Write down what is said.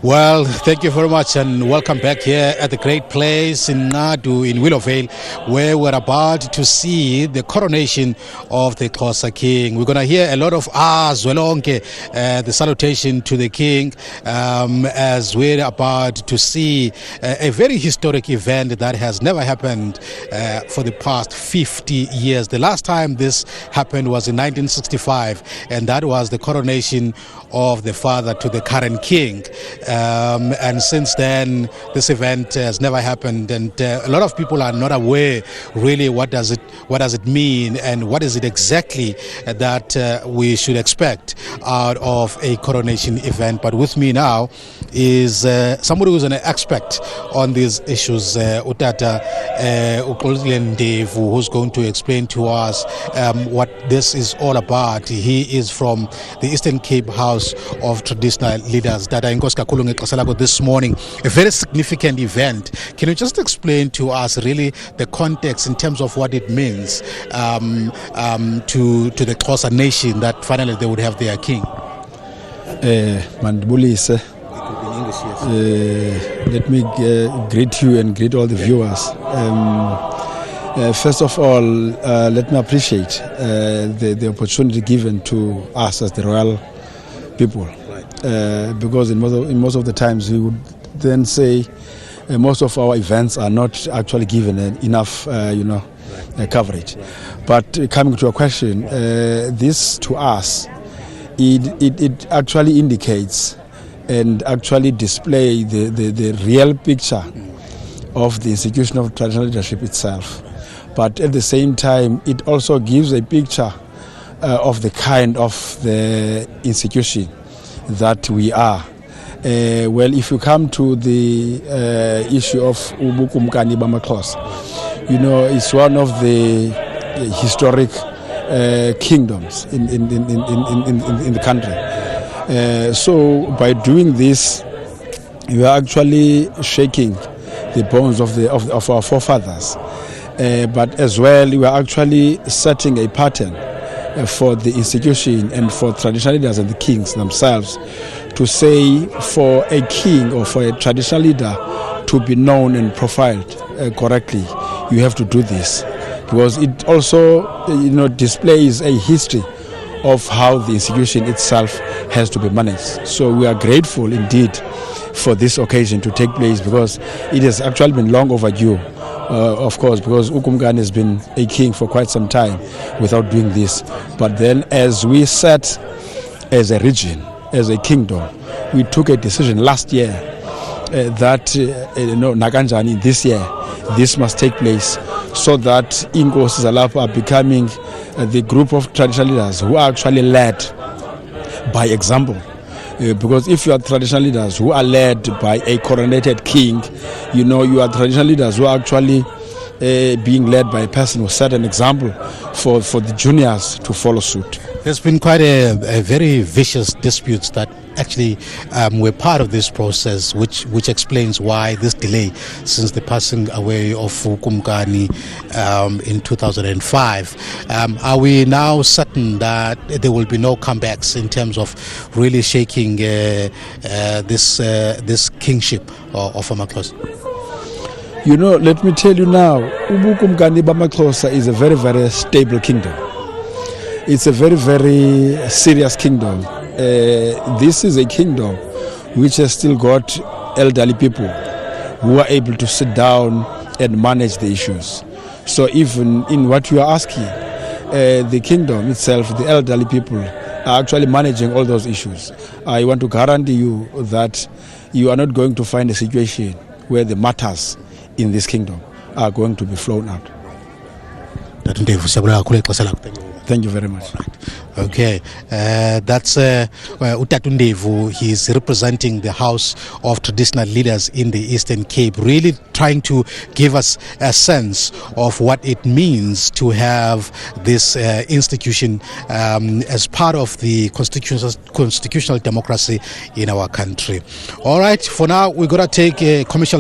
Well, thank you very much and welcome back here at the Great Place in Ngqadu in Willowvale, where we're about to see the coronation of the Xhosa king. We're going to hear a lot of Zwelonke, the salutation to the king, as we're about to see a very historic event that has never happened for the past 50 years. The last time this happened was in 1965, and that was the coronation of the father to the current king. And since then, this event has never happened, and a lot of people are not aware really what does it mean and what is it exactly that we should expect out of a coronation event. But with me now is somebody who's an expert on these issues, Utata Xolile Ndevu, who's going to explain to us what this is all about. He is from the Eastern Cape House of Traditional Leaders. This morning, a very significant event. Can you just explain to us really the context in terms of what it means to the Xhosa nation that finally they would have their king? Mandibulise. Let me greet you and greet all the viewers. First of all, let me appreciate the opportunity given to us as the royal people, because in most of the times we would then say most of our events are not actually given enough coverage. But coming to your question, this to us, it actually indicates and actually display the real picture of the institution of traditional leadership itself. But at the same time, it also gives a picture of the kind of the institution that we are. Well, if you come to the issue of Ubukumkani Bamaxhosa, it's one of the historic kingdoms in the country. So by doing this, we are actually shaking the bones of our forefathers, but as well we are actually setting a pattern for the institution and for traditional leaders and the kings themselves to say, for a king or for a traditional leader to be known and profiled correctly, you have to do this, because it also displays a history of how the institution itself has to be managed. So we are grateful indeed for this occasion to take place, because it has actually been long overdue, of course, because Ukumkani has been a king for quite some time without doing this. But then as we sat as a region, as a kingdom, we took a decision last year that Nakanjani this year, this must take place, so that Inkosi Zalapa are becoming the group of traditional leaders who are actually led by example. Because if you are traditional leaders who are led by a coronated king, you are traditional leaders who are actually being led by a person who set an example for the juniors to follow suit. There's been quite a very vicious disputes that actually were part of this process, which explains why this delay since the passing away of Ukumkani in 2005. Are we now certain that there will be no comebacks in terms of really shaking this kingship of Amaxhosa? Let me tell you now, Ubukumkani Bamaxhosa is a very, very stable kingdom. It's a very, very serious kingdom. This is a kingdom which has still got elderly people who are able to sit down and manage the issues. So even in what you are asking, the kingdom itself, the elderly people are actually managing all those issues. I want to guarantee you that you are not going to find a situation where the matters in this kingdom are going to be flown out. Thank you very much. Right. Okay, that's Ngqadu Ndevu. He's representing the House of Traditional Leaders in the Eastern Cape, really trying to give us a sense of what it means to have this institution as part of the constitutional democracy in our country. All right, for now, we're going to take a commercial